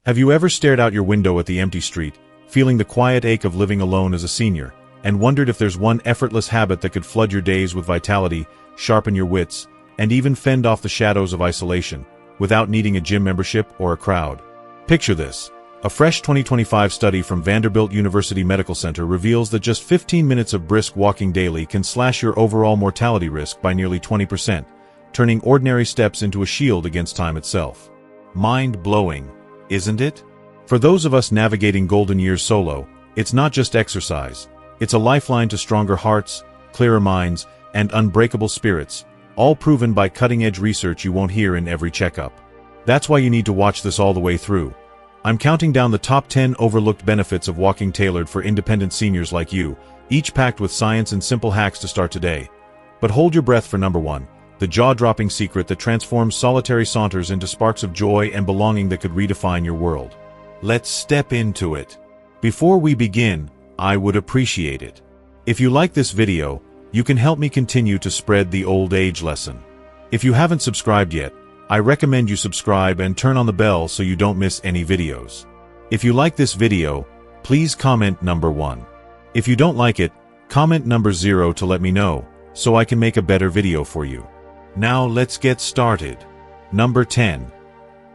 Have you ever stared out your window at the empty street, feeling the quiet ache of living alone as a senior, and wondered if there's one effortless habit that could flood your days with vitality, sharpen your wits, and even fend off the shadows of isolation, without needing a gym membership or a crowd? Picture this. A fresh 2025 study from Vanderbilt University Medical Center reveals that just 15 minutes of brisk walking daily can slash your overall mortality risk by nearly 20%, turning ordinary steps into a shield against time itself. Mind-blowing, isn't it? For those of us navigating golden years solo, it's not just exercise. It's a lifeline to stronger hearts, clearer minds, and unbreakable spirits, all proven by cutting-edge research you won't hear in every checkup. That's why you need to watch this all the way through. I'm counting down the top 10 overlooked benefits of walking tailored for independent seniors like you, each packed with science and simple hacks to start today. But hold your breath for number 1. The jaw-dropping secret that transforms solitary saunters into sparks of joy and belonging that could redefine your world. Let's step into it. Before we begin, I would appreciate it if you like this video. You can help me continue to spread the old age lesson. If you haven't subscribed yet, I recommend you subscribe and turn on the bell so you don't miss any videos. If you like this video, please comment number 1. If you don't like it, comment number 0 to let me know, so I can make a better video for you. Now let's get started. Number 10.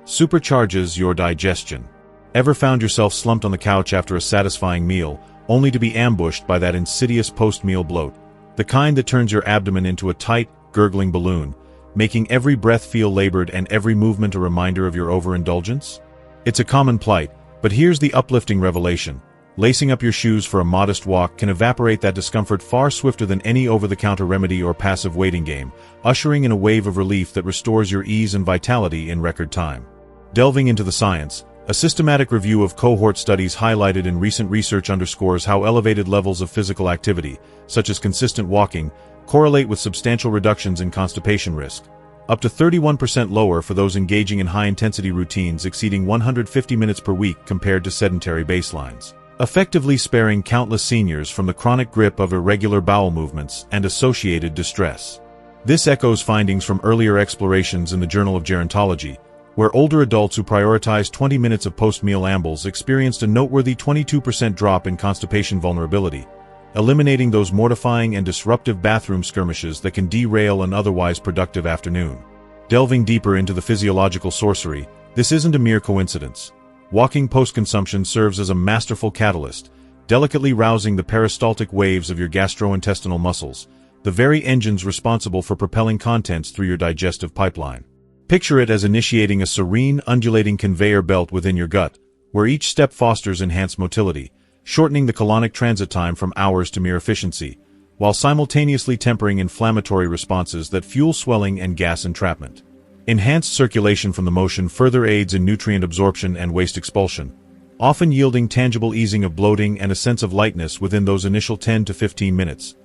Supercharges your digestion. Ever found yourself slumped on the couch after a satisfying meal, only to be ambushed by that insidious post-meal bloat? The kind that turns your abdomen into a tight, gurgling balloon, making every breath feel labored and every movement a reminder of your overindulgence? It's a common plight, but here's the uplifting revelation. Lacing up your shoes for a modest walk can evaporate that discomfort far swifter than any over-the-counter remedy or passive waiting game, ushering in a wave of relief that restores your ease and vitality in record time. Delving into the science, a systematic review of cohort studies highlighted in recent research underscores how elevated levels of physical activity, such as consistent walking, correlate with substantial reductions in constipation risk, up to 31% lower for those engaging in high-intensity routines exceeding 150 minutes per week compared to sedentary baselines, effectively sparing countless seniors from the chronic grip of irregular bowel movements and associated distress. This echoes findings from earlier explorations in the Journal of Gerontology, where older adults who prioritized 20 minutes of post-meal ambles experienced a noteworthy 22% drop in constipation vulnerability, eliminating those mortifying and disruptive bathroom skirmishes that can derail an otherwise productive afternoon. Delving deeper into the physiological sorcery, this isn't a mere coincidence. Walking post-consumption serves as a masterful catalyst, delicately rousing the peristaltic waves of your gastrointestinal muscles, the very engines responsible for propelling contents through your digestive pipeline. Picture it as initiating a serene, undulating conveyor belt within your gut, where each step fosters enhanced motility, shortening the colonic transit time from hours to mere efficiency, while simultaneously tempering inflammatory responses that fuel swelling and gas entrapment. Enhanced circulation from the motion further aids in nutrient absorption and waste expulsion, often yielding tangible easing of bloating and a sense of lightness within those initial 10 to 15 minutes,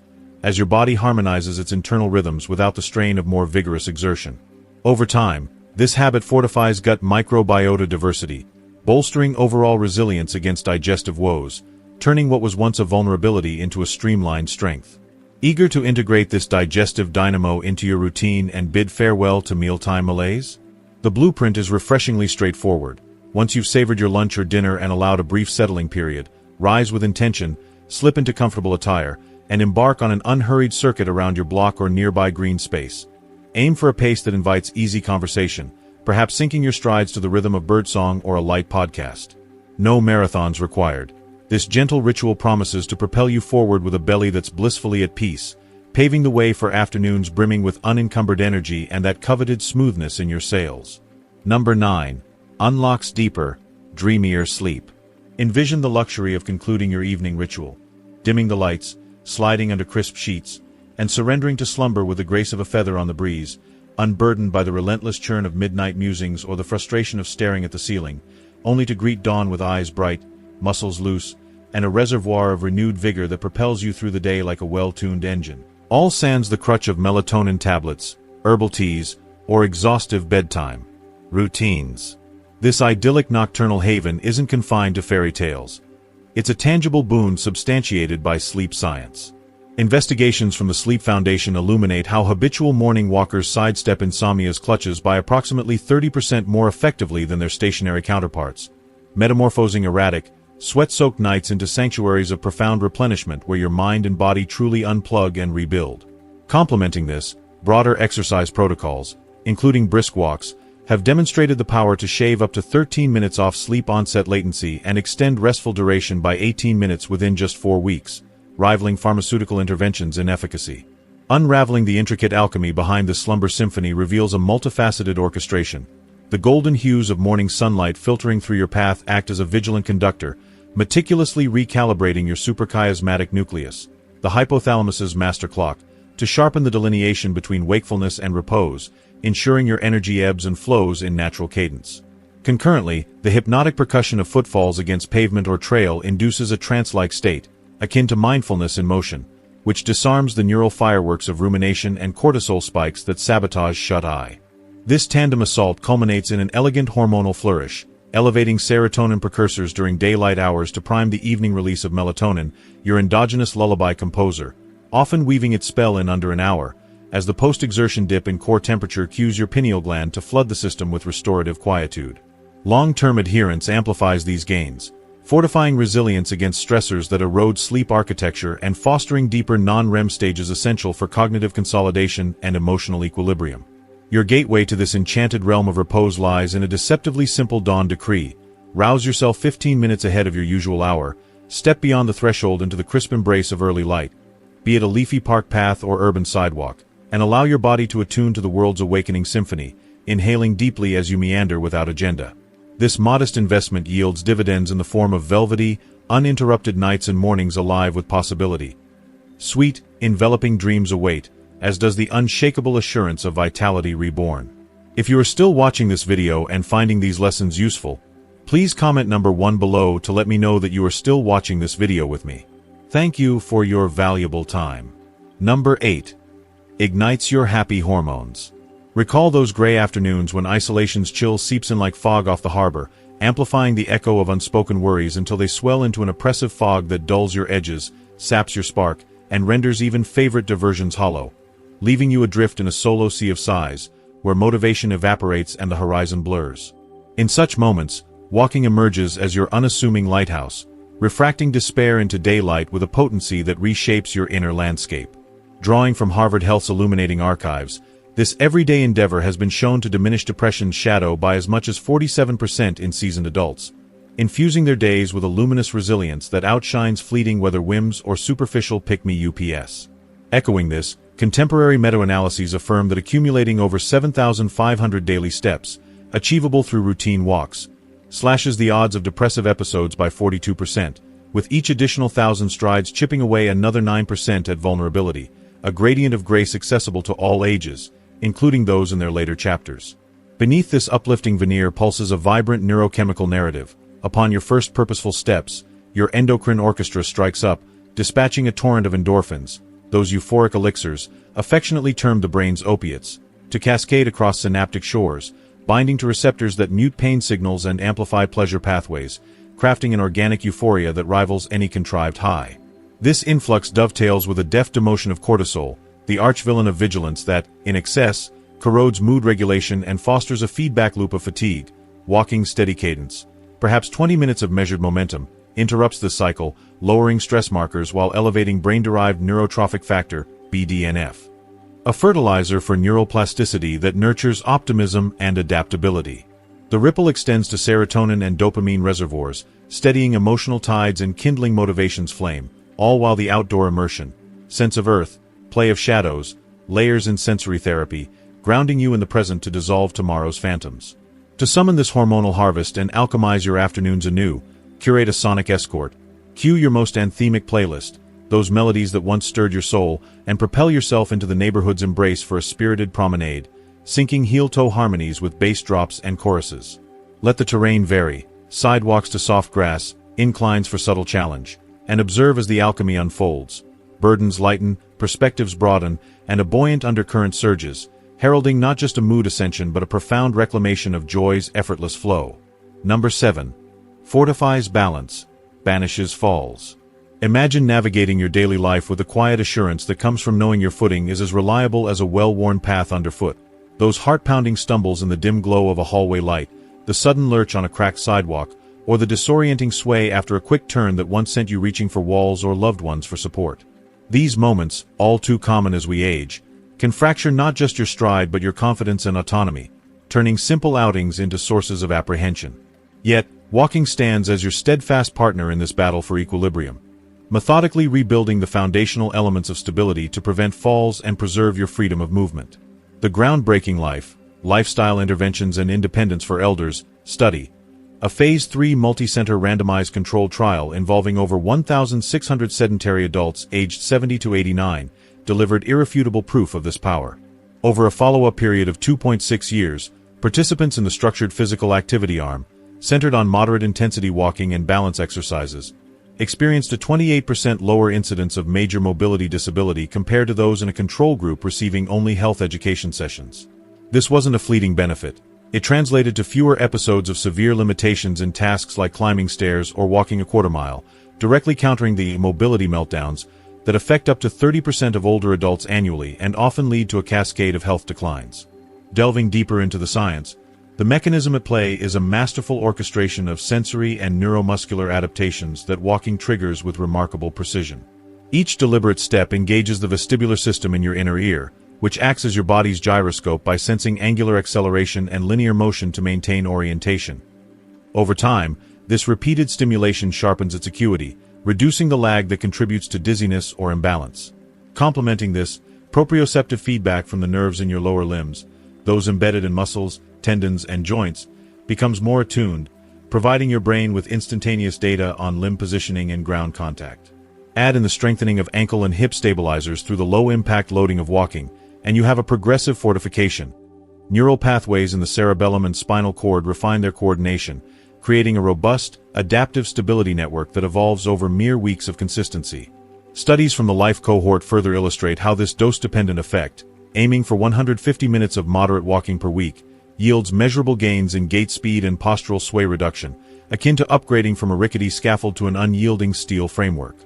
as your body harmonizes its internal rhythms without the strain of more vigorous exertion. Over time, this habit fortifies gut microbiota diversity, bolstering overall resilience against digestive woes, turning what was once a vulnerability into a streamlined strength. Eager to integrate this digestive dynamo into your routine and bid farewell to mealtime malaise? The blueprint is refreshingly straightforward. Once you've savored your lunch or dinner and allowed a brief settling period, rise with intention, slip into comfortable attire, and embark on an unhurried circuit around your block or nearby green space. Aim for a pace that invites easy conversation, perhaps syncing your strides to the rhythm of birdsong or a light podcast. No marathons required. This gentle ritual promises to propel you forward with a belly that's blissfully at peace, paving the way for afternoons brimming with unencumbered energy and that coveted smoothness in your sails. Number 9. Unlocks deeper, dreamier sleep. Envision the luxury of concluding your evening ritual, dimming the lights, sliding under crisp sheets, and surrendering to slumber with the grace of a feather on the breeze, unburdened by the relentless churn of midnight musings or the frustration of staring at the ceiling, only to greet dawn with eyes bright, muscles loose, and a reservoir of renewed vigor that propels you through the day like a well-tuned engine. All sans the crutch of melatonin tablets, herbal teas, or exhaustive bedtime routines. This idyllic nocturnal haven isn't confined to fairy tales. It's a tangible boon substantiated by sleep science. Investigations from the Sleep Foundation illuminate how habitual morning walkers sidestep insomnia's clutches by approximately 30% more effectively than their stationary counterparts, metamorphosing erratic, sweat-soaked nights into sanctuaries of profound replenishment where your mind and body truly unplug and rebuild. Complementing this, broader exercise protocols, including brisk walks, have demonstrated the power to shave up to 13 minutes off sleep onset latency and extend restful duration by 18 minutes within just 4 weeks, rivaling pharmaceutical interventions in efficacy. Unraveling the intricate alchemy behind the slumber symphony reveals a multifaceted orchestration. The golden hues of morning sunlight filtering through your path act as a vigilant conductor, meticulously recalibrating your suprachiasmatic nucleus, the hypothalamus's master clock, to sharpen the delineation between wakefulness and repose, ensuring your energy ebbs and flows in natural cadence. Concurrently, the hypnotic percussion of footfalls against pavement or trail induces a trance-like state, akin to mindfulness in motion, which disarms the neural fireworks of rumination and cortisol spikes that sabotage shut-eye. This tandem assault culminates in an elegant hormonal flourish, elevating serotonin precursors during daylight hours to prime the evening release of melatonin, your endogenous lullaby composer, often weaving its spell in under an hour, as the post-exertion dip in core temperature cues your pineal gland to flood the system with restorative quietude. Long-term adherence amplifies these gains, fortifying resilience against stressors that erode sleep architecture and fostering deeper non-REM stages essential for cognitive consolidation and emotional equilibrium. Your gateway to this enchanted realm of repose lies in a deceptively simple dawn decree. Rouse yourself 15 minutes ahead of your usual hour, step beyond the threshold into the crisp embrace of early light, be it a leafy park path or urban sidewalk, and allow your body to attune to the world's awakening symphony, inhaling deeply as you meander without agenda. This modest investment yields dividends in the form of velvety, uninterrupted nights and mornings alive with possibility. Sweet, enveloping dreams await, as does the unshakable assurance of vitality reborn. If you are still watching this video and finding these lessons useful, please comment number 1 below to let me know that you are still watching this video with me. Thank you for your valuable time. Number 8. Ignites your happy hormones. Recall those gray afternoons when isolation's chill seeps in like fog off the harbor, amplifying the echo of unspoken worries until they swell into an oppressive fog that dulls your edges, saps your spark, and renders even favorite diversions hollow, leaving you adrift in a solo sea of sighs, where motivation evaporates and the horizon blurs. In such moments, walking emerges as your unassuming lighthouse, refracting despair into daylight with a potency that reshapes your inner landscape. Drawing from Harvard Health's illuminating archives, this everyday endeavor has been shown to diminish depression's shadow by as much as 47% in seasoned adults, infusing their days with a luminous resilience that outshines fleeting weather whims or superficial pick-me UPS. Echoing this, contemporary meta-analyses affirm that accumulating over 7,500 daily steps, achievable through routine walks, slashes the odds of depressive episodes by 42%, with each additional 1,000 strides chipping away another 9% at vulnerability, a gradient of grace accessible to all ages, including those in their later chapters. Beneath this uplifting veneer pulses a vibrant neurochemical narrative. Upon your first purposeful steps, your endocrine orchestra strikes up, dispatching a torrent of endorphins, those euphoric elixirs, affectionately termed the brain's opiates, to cascade across synaptic shores, binding to receptors that mute pain signals and amplify pleasure pathways, crafting an organic euphoria that rivals any contrived high. This influx dovetails with a deft demotion of cortisol, the arch-villain of vigilance that, in excess, corrodes mood regulation and fosters a feedback loop of fatigue. Walking steady cadence, perhaps 20 minutes of measured momentum, interrupts this cycle, lowering stress markers while elevating brain-derived neurotrophic factor, BDNF. A fertilizer for neural plasticity that nurtures optimism and adaptability. The ripple extends to serotonin and dopamine reservoirs, steadying emotional tides and kindling motivation's flame, all while the outdoor immersion, sense of earth, play of shadows, layers in sensory therapy, grounding you in the present to dissolve tomorrow's phantoms. To summon this hormonal harvest and alchemize your afternoons anew, curate a sonic escort, cue your most anthemic playlist, those melodies that once stirred your soul, and propel yourself into the neighborhood's embrace for a spirited promenade, syncing heel-toe harmonies with bass drops and choruses. Let the terrain vary, sidewalks to soft grass, inclines for subtle challenge, and observe as the alchemy unfolds. Burdens lighten, perspectives broaden, and a buoyant undercurrent surges, heralding not just a mood ascension but a profound reclamation of joy's effortless flow. Number 7. Fortifies balance, banishes falls. Imagine navigating your daily life with the quiet assurance that comes from knowing your footing is as reliable as a well-worn path underfoot. Those heart-pounding stumbles in the dim glow of a hallway light, the sudden lurch on a cracked sidewalk, or the disorienting sway after a quick turn that once sent you reaching for walls or loved ones for support. These moments, all too common as we age, can fracture not just your stride but your confidence and autonomy, turning simple outings into sources of apprehension. Yet, walking stands as your steadfast partner in this battle for equilibrium, methodically rebuilding the foundational elements of stability to prevent falls and preserve your freedom of movement. The groundbreaking lifestyle interventions and independence for elders study, a Phase 3 multi-center randomized controlled trial involving over 1,600 sedentary adults aged 70 to 89, delivered irrefutable proof of this power. Over a follow-up period of 2.6 years, participants in the structured physical activity arm, centered on moderate-intensity walking and balance exercises, experienced a 28% lower incidence of major mobility disability compared to those in a control group receiving only health education sessions. This wasn't a fleeting benefit. It translated to fewer episodes of severe limitations in tasks like climbing stairs or walking a quarter mile, directly countering the mobility meltdowns that affect up to 30% of older adults annually and often lead to a cascade of health declines. Delving deeper into the science, the mechanism at play is a masterful orchestration of sensory and neuromuscular adaptations that walking triggers with remarkable precision. Each deliberate step engages the vestibular system in your inner ear, which acts as your body's gyroscope by sensing angular acceleration and linear motion to maintain orientation. Over time, this repeated stimulation sharpens its acuity, reducing the lag that contributes to dizziness or imbalance. Complementing this, proprioceptive feedback from the nerves in your lower limbs, those embedded in muscles, tendons, and joints, becomes more attuned, providing your brain with instantaneous data on limb positioning and ground contact. Add in the strengthening of ankle and hip stabilizers through the low-impact loading of walking, and you have a progressive fortification. Neural pathways in the cerebellum and spinal cord refine their coordination, creating a robust, adaptive stability network that evolves over mere weeks of consistency. Studies from the Life cohort further illustrate how this dose-dependent effect, aiming for 150 minutes of moderate walking per week, yields measurable gains in gait speed and postural sway reduction, akin to upgrading from a rickety scaffold to an unyielding steel framework.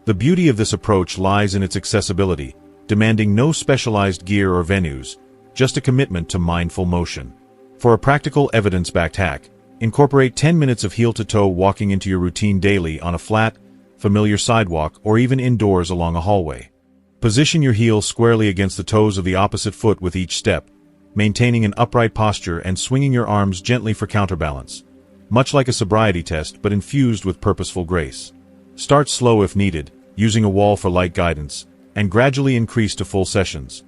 The beauty of this approach lies in its accessibility, demanding no specialized gear or venues, just a commitment to mindful motion. For a practical evidence-backed hack, incorporate 10 minutes of heel-to-toe walking into your routine daily on a flat, familiar sidewalk or even indoors along a hallway. Position your heel squarely against the toes of the opposite foot with each step, maintaining an upright posture and swinging your arms gently for counterbalance, much like a sobriety test but infused with purposeful grace. Start slow if needed, using a wall for light guidance, and gradually increase to full sessions.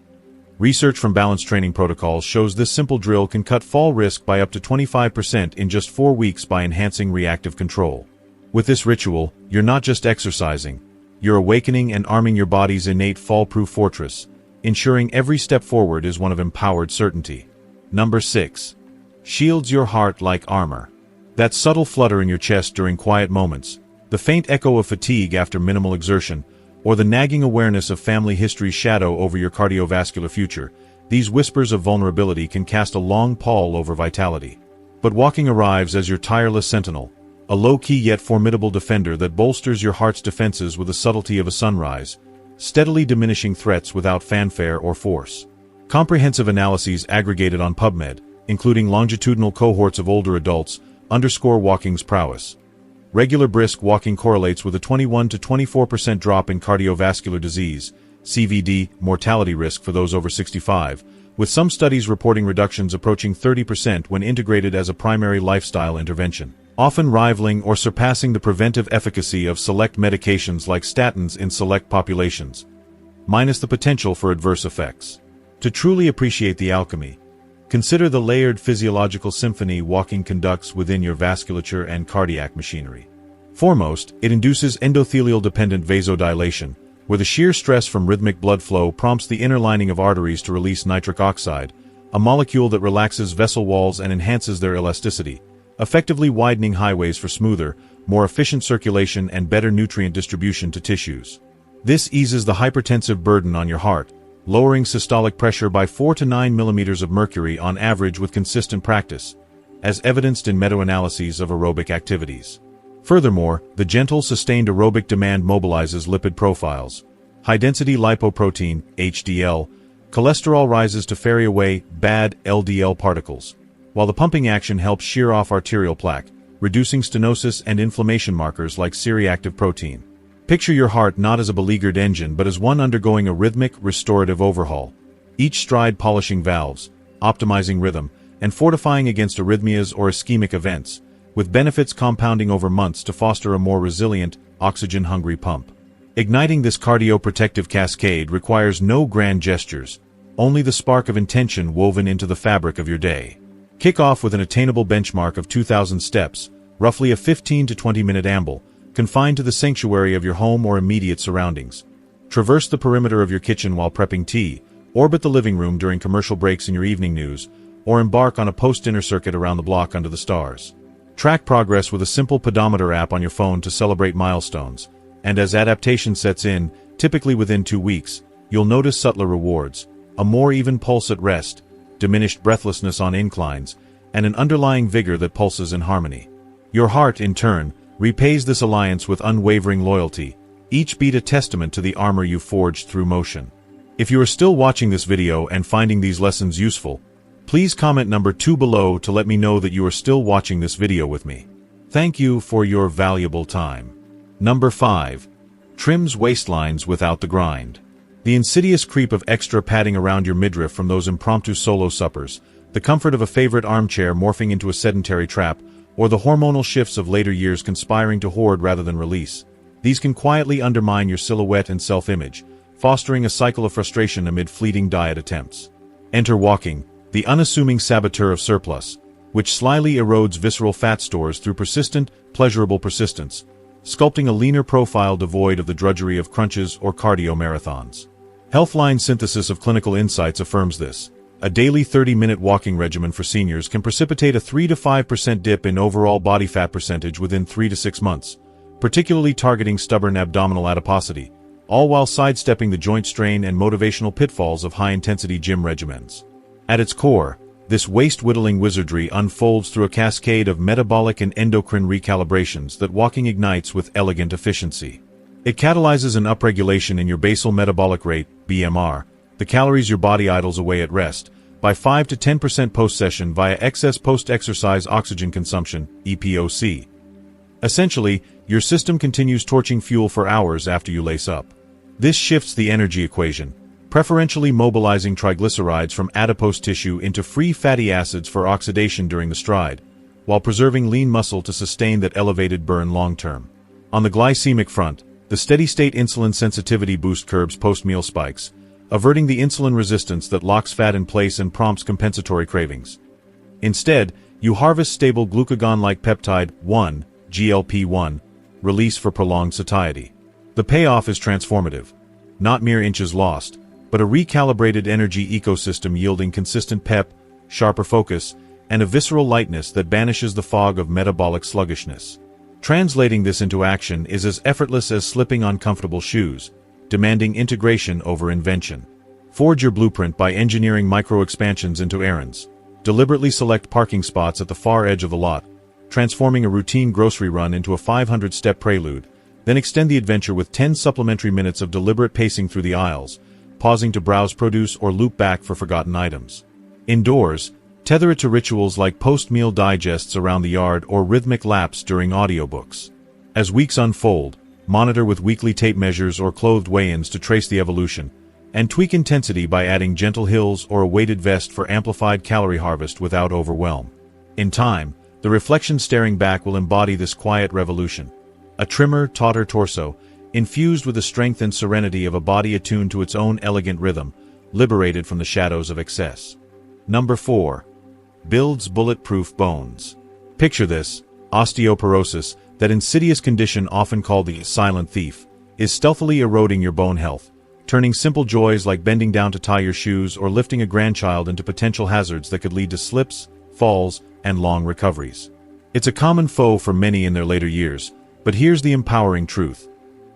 Research from balance training protocols shows this simple drill can cut fall risk by up to 25% in just 4 weeks by enhancing reactive control. With this ritual, you're not just exercising, you're awakening and arming your body's innate fall-proof fortress, ensuring every step forward is one of empowered certainty. Number 6. Shields your heart like armor. That subtle flutter in your chest during quiet moments, the faint echo of fatigue after minimal exertion, or the nagging awareness of family history's shadow over your cardiovascular future, these whispers of vulnerability can cast a long pall over vitality. But walking arrives as your tireless sentinel, a low-key yet formidable defender that bolsters your heart's defenses with the subtlety of a sunrise, steadily diminishing threats without fanfare or force. Comprehensive analyses aggregated on PubMed, including longitudinal cohorts of older adults, underscore walking's prowess. Regular brisk walking correlates with a 21 to 24% drop in cardiovascular disease, CVD, mortality risk for those over 65, with some studies reporting reductions approaching 30% when integrated as a primary lifestyle intervention, often rivaling or surpassing the preventive efficacy of select medications like statins in select populations, minus the potential for adverse effects. To truly appreciate the alchemy, consider the layered physiological symphony walking conducts within your vasculature and cardiac machinery. Foremost, it induces endothelial-dependent vasodilation, where the sheer stress from rhythmic blood flow prompts the inner lining of arteries to release nitric oxide, a molecule that relaxes vessel walls and enhances their elasticity, effectively widening highways for smoother, more efficient circulation and better nutrient distribution to tissues. This eases the hypertensive burden on your heart, lowering systolic pressure by 4 to 9 millimeters of mercury on average with consistent practice, as evidenced in meta-analyses of aerobic activities. Furthermore, the gentle, sustained aerobic demand mobilizes lipid profiles. High-density lipoprotein, HDL, cholesterol rises to ferry away bad LDL particles, while the pumping action helps shear off arterial plaque, reducing stenosis and inflammation markers like C-reactive protein. Picture your heart not as a beleaguered engine but as one undergoing a rhythmic, restorative overhaul. Each stride polishing valves, optimizing rhythm, and fortifying against arrhythmias or ischemic events, with benefits compounding over months to foster a more resilient, oxygen-hungry pump. Igniting this cardioprotective cascade requires no grand gestures, only the spark of intention woven into the fabric of your day. Kick off with an attainable benchmark of 2,000 steps, roughly a 15 to 20-minute amble, confined to the sanctuary of your home or immediate surroundings. Traverse the perimeter of your kitchen while prepping tea, orbit the living room during commercial breaks in your evening news, or embark on a post-dinner circuit around the block under the stars. Track progress with a simple pedometer app on your phone to celebrate milestones, and as adaptation sets in, typically within 2 weeks, you'll notice subtler rewards, a more even pulse at rest, diminished breathlessness on inclines, and an underlying vigor that pulses in harmony. Your heart, in turn, repays this alliance with unwavering loyalty, each beat a testament to the armor you forged through motion. If you are still watching this video and finding these lessons useful, please comment number 2 below to let me know that you are still watching this video with me. Thank you for your valuable time. Number 5. Trims waistlines without the grind. The insidious creep of extra padding around your midriff from those impromptu solo suppers, the comfort of a favorite armchair morphing into a sedentary trap, or the hormonal shifts of later years conspiring to hoard rather than release. These can quietly undermine your silhouette and self-image, fostering a cycle of frustration amid fleeting diet attempts. Enter walking, the unassuming saboteur of surplus, which slyly erodes visceral fat stores through persistent, pleasurable persistence, sculpting a leaner profile devoid of the drudgery of crunches or cardio marathons. Healthline's synthesis of clinical insights affirms this. A daily 30-minute walking regimen for seniors can precipitate a 3 to 5% dip in overall body fat percentage within 3 to 6 months, particularly targeting stubborn abdominal adiposity, all while sidestepping the joint strain and motivational pitfalls of high-intensity gym regimens. At its core, this waist-whittling wizardry unfolds through a cascade of metabolic and endocrine recalibrations that walking ignites with elegant efficiency. It catalyzes an upregulation in your basal metabolic rate, BMR, the calories your body idles away at rest, by 5 to 10% post-session via excess post-exercise oxygen consumption, EPOC. Essentially, your system continues torching fuel for hours after you lace up. This shifts the energy equation, preferentially mobilizing triglycerides from adipose tissue into free fatty acids for oxidation during the stride, while preserving lean muscle to sustain that elevated burn long-term. On the glycemic front, the steady-state insulin sensitivity boost curbs post-meal spikes, averting the insulin resistance that locks fat in place and prompts compensatory cravings. Instead, you harvest stable glucagon-like peptide 1, GLP-1, release for prolonged satiety. The payoff is transformative. Not mere inches lost, but a recalibrated energy ecosystem yielding consistent pep, sharper focus, and a visceral lightness that banishes the fog of metabolic sluggishness. Translating this into action is as effortless as slipping on comfortable shoes, demanding integration over invention. Forge your blueprint by engineering micro-expansions into errands. Deliberately select parking spots at the far edge of the lot, transforming a routine grocery run into a 500-step prelude, then extend the adventure with 10 supplementary minutes of deliberate pacing through the aisles, pausing to browse produce or loop back for forgotten items. Indoors, tether it to rituals like post-meal digests around the yard or rhythmic laps during audiobooks. As weeks unfold, monitor with weekly tape measures or clothed weigh-ins to trace the evolution, and tweak intensity by adding gentle hills or a weighted vest for amplified calorie harvest without overwhelm. In time, the reflection staring back will embody this quiet revolution. A trimmer, tauter torso, infused with the strength and serenity of a body attuned to its own elegant rhythm, liberated from the shadows of excess. Number 4. Builds bulletproof bones. Picture this: osteoporosis, that insidious condition often called the silent thief, is stealthily eroding your bone health, turning simple joys like bending down to tie your shoes or lifting a grandchild into potential hazards that could lead to slips, falls, and long recoveries. It's a common foe for many in their later years, but here's the empowering truth.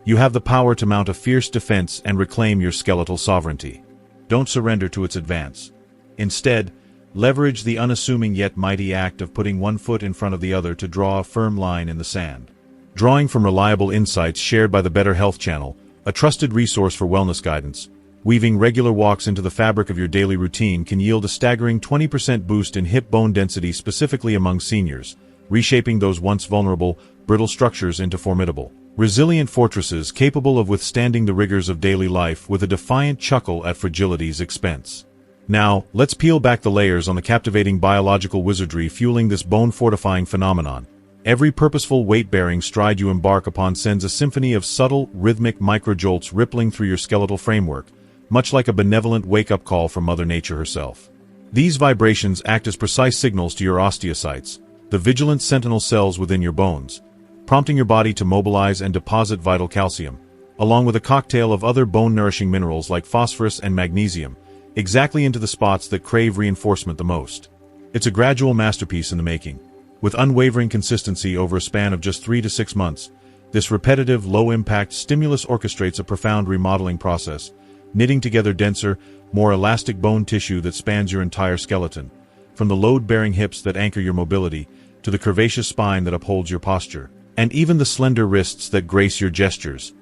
You have the power to mount a fierce defense and reclaim your skeletal sovereignty. Don't surrender to its advance. Instead, leverage the unassuming yet mighty act of putting one foot in front of the other to draw a firm line in the sand. Drawing from reliable insights shared by the Better Health Channel, a trusted resource for wellness guidance, weaving regular walks into the fabric of your daily routine can yield a staggering 20% boost in hip bone density specifically among seniors, reshaping those once vulnerable, brittle structures into formidable, resilient fortresses capable of withstanding the rigors of daily life with a defiant chuckle at fragility's expense. Now, let's peel back the layers on the captivating biological wizardry fueling this bone-fortifying phenomenon. Every purposeful weight-bearing stride you embark upon sends a symphony of subtle, rhythmic microjolts rippling through your skeletal framework, much like a benevolent wake-up call from Mother Nature herself. These vibrations act as precise signals to your osteocytes, the vigilant sentinel cells within your bones, prompting your body to mobilize and deposit vital calcium, along with a cocktail of other bone-nourishing minerals like phosphorus and magnesium, exactly into the spots that crave reinforcement the most. It's a gradual masterpiece in the making. With unwavering consistency over a span of just 3 to 6 months, this repetitive, low-impact stimulus orchestrates a profound remodeling process, knitting together denser, more elastic bone tissue that spans your entire skeleton, from the load-bearing hips that anchor your mobility, to the curvaceous spine that upholds your posture, and even the slender wrists that grace your gestures,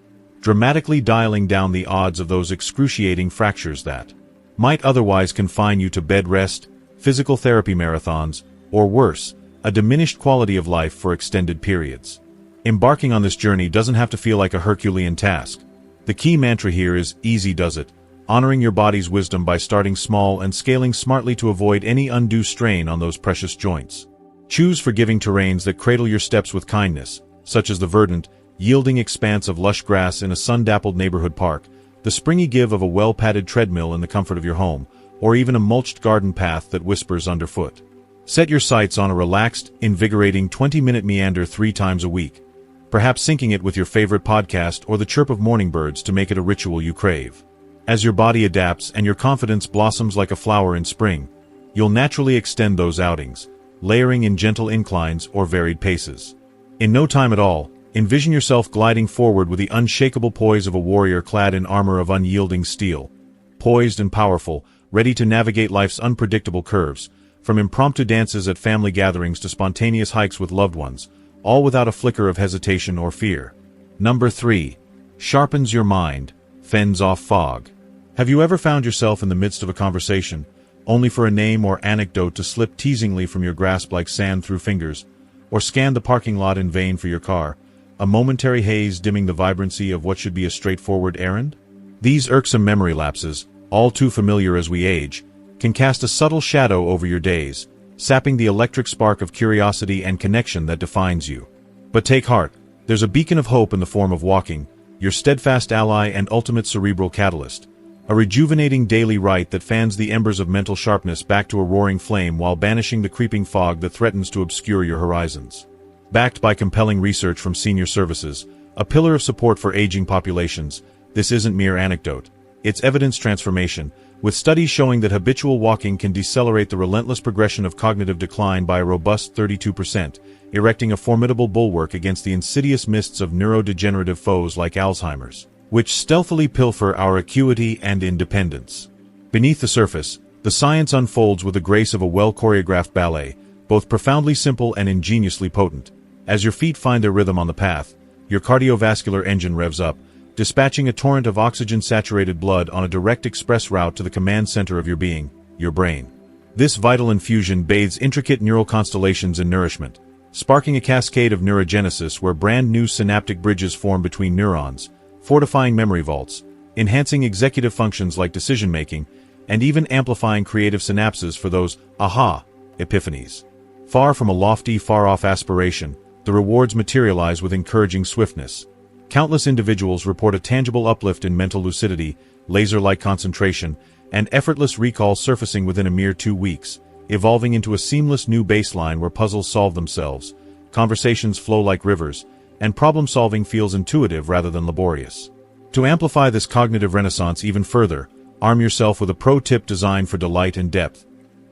dramatically dialing down the odds of those excruciating fractures that might otherwise confine you to bed rest, physical therapy marathons, or worse, a diminished quality of life for extended periods. Embarking on this journey doesn't have to feel like a Herculean task. The key mantra here is easy does it, honoring your body's wisdom by starting small and scaling smartly to avoid any undue strain on those precious joints. Choose forgiving terrains that cradle your steps with kindness, such as the verdant, yielding expanse of lush grass in a sun-dappled neighborhood park, the springy give of a well-padded treadmill in the comfort of your home, or even a mulched garden path that whispers underfoot. Set your sights on a relaxed, invigorating 20-minute meander 3 times a week, perhaps syncing it with your favorite podcast or the chirp of morning birds to make it a ritual you crave. As your body adapts and your confidence blossoms like a flower in spring, you'll naturally extend those outings, layering in gentle inclines or varied paces. In no time at all, envision yourself gliding forward with the unshakable poise of a warrior clad in armor of unyielding steel, poised and powerful, ready to navigate life's unpredictable curves, from impromptu dances at family gatherings to spontaneous hikes with loved ones, all without a flicker of hesitation or fear. Number 3. Sharpens your mind, fends off fog. Have you ever found yourself in the midst of a conversation, only for a name or anecdote to slip teasingly from your grasp like sand through fingers, or scan the parking lot in vain for your car, a momentary haze dimming the vibrancy of what should be a straightforward errand? These irksome memory lapses, all too familiar as we age, can cast a subtle shadow over your days, sapping the electric spark of curiosity and connection that defines you. But take heart, there's a beacon of hope in the form of walking, your steadfast ally and ultimate cerebral catalyst, a rejuvenating daily rite that fans the embers of mental sharpness back to a roaring flame while banishing the creeping fog that threatens to obscure your horizons. Backed by compelling research from Senior Services, a pillar of support for aging populations, this isn't mere anecdote. It's evidence transformation, with studies showing that habitual walking can decelerate the relentless progression of cognitive decline by a robust 32%, erecting a formidable bulwark against the insidious mists of neurodegenerative foes like Alzheimer's, which stealthily pilfer our acuity and independence. Beneath the surface, the science unfolds with the grace of a well-choreographed ballet, both profoundly simple and ingeniously potent. As your feet find their rhythm on the path, your cardiovascular engine revs up, dispatching a torrent of oxygen-saturated blood on a direct express route to the command center of your being, your brain. This vital infusion bathes intricate neural constellations in nourishment, sparking a cascade of neurogenesis where brand-new synaptic bridges form between neurons, fortifying memory vaults, enhancing executive functions like decision-making, and even amplifying creative synapses for those aha epiphanies. Far from a lofty, far-off aspiration, the rewards materialize with encouraging swiftness. Countless individuals report a tangible uplift in mental lucidity, laser-like concentration, and effortless recall surfacing within a mere 2 weeks, evolving into a seamless new baseline where puzzles solve themselves, conversations flow like rivers, and problem-solving feels intuitive rather than laborious. To amplify this cognitive renaissance even further, arm yourself with a pro-tip designed for delight and depth.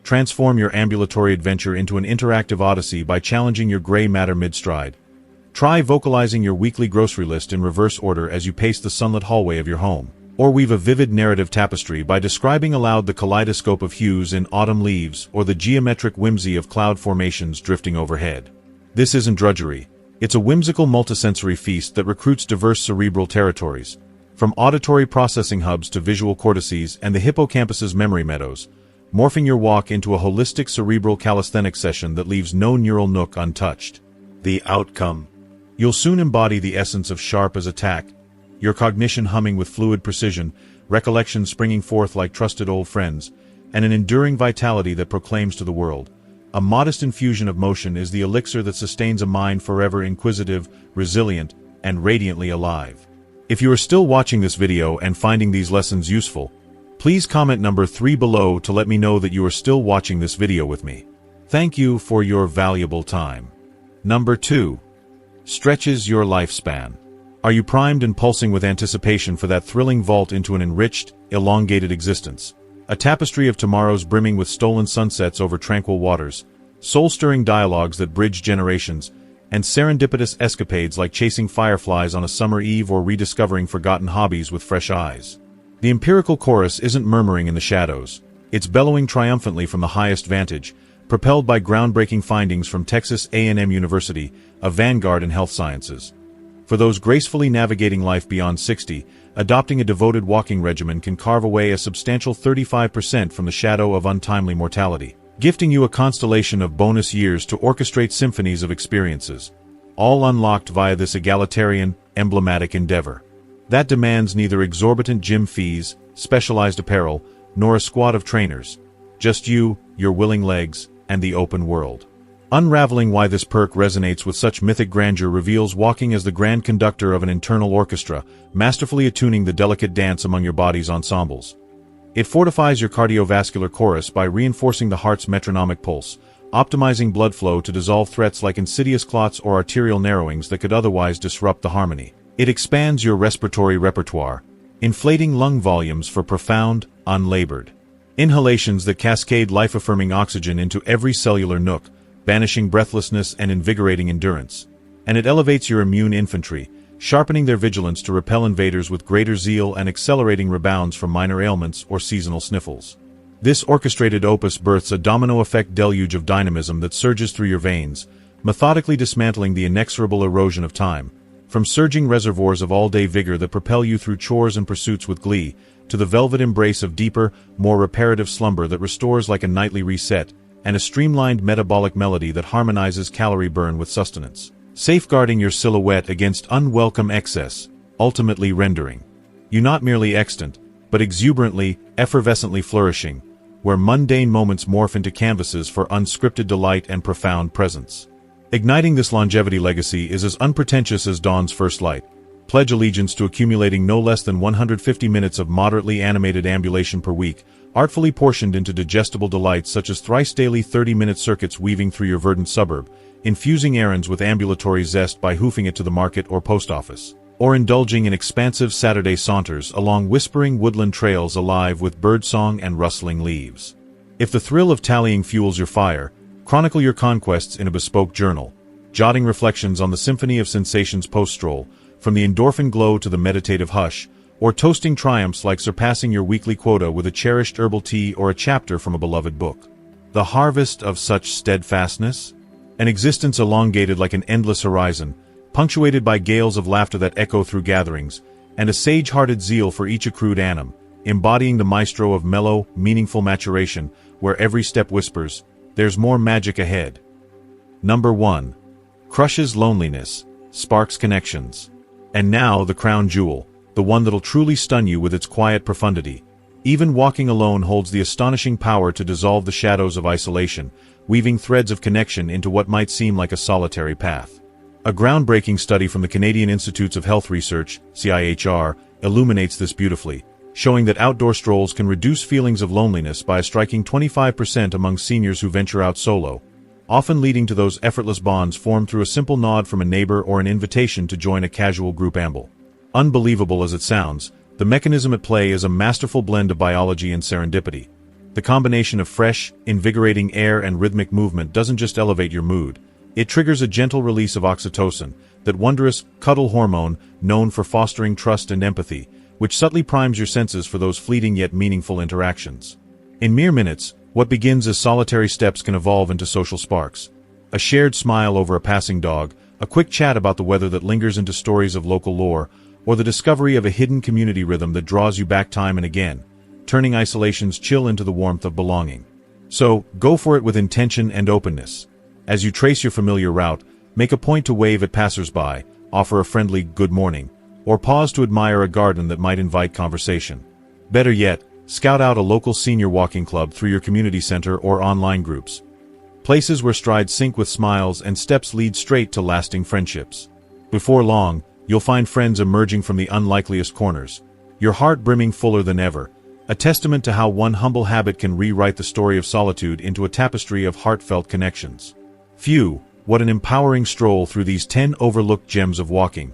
Transform your ambulatory adventure into an interactive odyssey by challenging your gray matter mid-stride. Try vocalizing your weekly grocery list in reverse order as you pace the sunlit hallway of your home. Or weave a vivid narrative tapestry by describing aloud the kaleidoscope of hues in autumn leaves or the geometric whimsy of cloud formations drifting overhead. This isn't drudgery. It's a whimsical multisensory feast that recruits diverse cerebral territories, from auditory processing hubs to visual cortices and the hippocampus's memory meadows, morphing your walk into a holistic cerebral calisthenics session that leaves no neural nook untouched. The outcome. You'll soon embody the essence of sharp as a tack, your cognition humming with fluid precision, recollections springing forth like trusted old friends, and an enduring vitality that proclaims to the world, a modest infusion of motion is the elixir that sustains a mind forever inquisitive, resilient, and radiantly alive. If you are still watching this video and finding these lessons useful, please comment number 3 below to let me know that you are still watching this video with me. Thank you for your valuable time. Number 2. Stretches your lifespan. Are you primed and pulsing with anticipation for that thrilling vault into an enriched, elongated existence? A tapestry of tomorrows brimming with stolen sunsets over tranquil waters, soul-stirring dialogues that bridge generations, and serendipitous escapades like chasing fireflies on a summer eve or rediscovering forgotten hobbies with fresh eyes. The empirical chorus isn't murmuring in the shadows. It's bellowing triumphantly from the highest vantage, propelled by groundbreaking findings from Texas A&M University, a vanguard in health sciences. For those gracefully navigating life beyond 60, adopting a devoted walking regimen can carve away a substantial 35% from the shadow of untimely mortality, gifting you a constellation of bonus years to orchestrate symphonies of experiences, all unlocked via this egalitarian, emblematic endeavor. That demands neither exorbitant gym fees, specialized apparel, nor a squad of trainers. Just you, your willing legs, and the open world. Unraveling why this perk resonates with such mythic grandeur reveals walking as the grand conductor of an internal orchestra, masterfully attuning the delicate dance among your body's ensembles. It fortifies your cardiovascular chorus by reinforcing the heart's metronomic pulse, optimizing blood flow to dissolve threats like insidious clots or arterial narrowings that could otherwise disrupt the harmony. It expands your respiratory repertoire, inflating lung volumes for profound, unlabored inhalations that cascade life-affirming oxygen into every cellular nook, banishing breathlessness and invigorating endurance. And it elevates your immune infantry, sharpening their vigilance to repel invaders with greater zeal and accelerating rebounds from minor ailments or seasonal sniffles. This orchestrated opus births a domino-effect deluge of dynamism that surges through your veins, methodically dismantling the inexorable erosion of time, from surging reservoirs of all-day vigor that propel you through chores and pursuits with glee, to the velvet embrace of deeper, more reparative slumber that restores like a nightly reset, and a streamlined metabolic melody that harmonizes calorie burn with sustenance, safeguarding your silhouette against unwelcome excess, ultimately rendering you not merely extant, but exuberantly, effervescently flourishing, where mundane moments morph into canvases for unscripted delight and profound presence. Igniting this longevity legacy is as unpretentious as dawn's first light. Pledge allegiance to accumulating no less than 150 minutes of moderately animated ambulation per week, artfully portioned into digestible delights such as thrice-daily 30-minute circuits weaving through your verdant suburb, infusing errands with ambulatory zest by hoofing it to the market or post office, or indulging in expansive Saturday saunters along whispering woodland trails alive with birdsong and rustling leaves. If the thrill of tallying fuels your fire, chronicle your conquests in a bespoke journal, jotting reflections on the symphony of sensations post-stroll, from the endorphin glow to the meditative hush, or toasting triumphs like surpassing your weekly quota with a cherished herbal tea or a chapter from a beloved book. The harvest of such steadfastness? An existence elongated like an endless horizon, punctuated by gales of laughter that echo through gatherings, and a sage-hearted zeal for each accrued annum, embodying the maestro of mellow, meaningful maturation, where every step whispers, "There's more magic ahead." Number 1. Crushes loneliness, sparks connections. And now the crown jewel, the one that'll truly stun you with its quiet profundity. Even walking alone holds the astonishing power to dissolve the shadows of isolation, weaving threads of connection into what might seem like a solitary path. A groundbreaking study from the Canadian Institutes of Health Research, CIHR, illuminates this beautifully, showing that outdoor strolls can reduce feelings of loneliness by a striking 25% among seniors who venture out solo, often leading to those effortless bonds formed through a simple nod from a neighbor or an invitation to join a casual group amble. Unbelievable as it sounds, the mechanism at play is a masterful blend of biology and serendipity. The combination of fresh, invigorating air and rhythmic movement doesn't just elevate your mood, it triggers a gentle release of oxytocin, that wondrous cuddle hormone known for fostering trust and empathy, which subtly primes your senses for those fleeting yet meaningful interactions. In mere minutes, what begins as solitary steps can evolve into social sparks. A shared smile over a passing dog, a quick chat about the weather that lingers into stories of local lore, or the discovery of a hidden community rhythm that draws you back time and again. turning isolation's chill into the warmth of belonging. So, go for it with intention and openness. As you trace your familiar route, make a point to wave at passers-by, offer a friendly good morning, or pause to admire a garden that might invite conversation. Better yet, scout out a local senior walking club through your community center or online groups. Places where strides sync with smiles and steps lead straight to lasting friendships. Before long, you'll find friends emerging from the unlikeliest corners, your heart brimming fuller than ever, a testament to how one humble habit can rewrite the story of solitude into a tapestry of heartfelt connections. Phew, what an empowering stroll through these 10 overlooked gems of walking.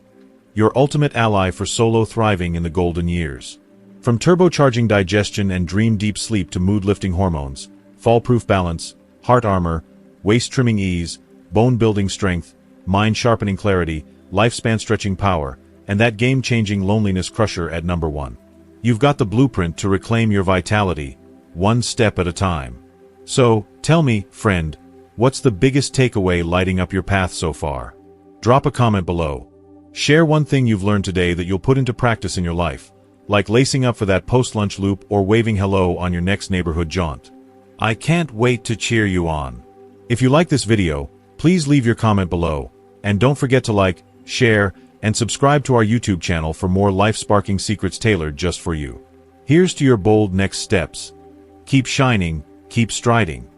Your ultimate ally for solo thriving in the golden years. From turbocharging digestion and dream-deep sleep to mood-lifting hormones, fall-proof balance, heart armor, waist-trimming ease, bone-building strength, mind-sharpening clarity, lifespan-stretching power, and that game-changing loneliness crusher at number 1. You've got the blueprint to reclaim your vitality, one step at a time. So, tell me, friend, what's the biggest takeaway lighting up your path so far? Drop a comment below. Share one thing you've learned today that you'll put into practice in your life, like lacing up for that post-lunch loop or waving hello on your next neighborhood jaunt. I can't wait to cheer you on. If you like this video, please leave your comment below, and don't forget to like, share, and subscribe to our YouTube channel for more life-sparking secrets tailored just for you. Here's to your bold next steps. Keep shining, keep striding.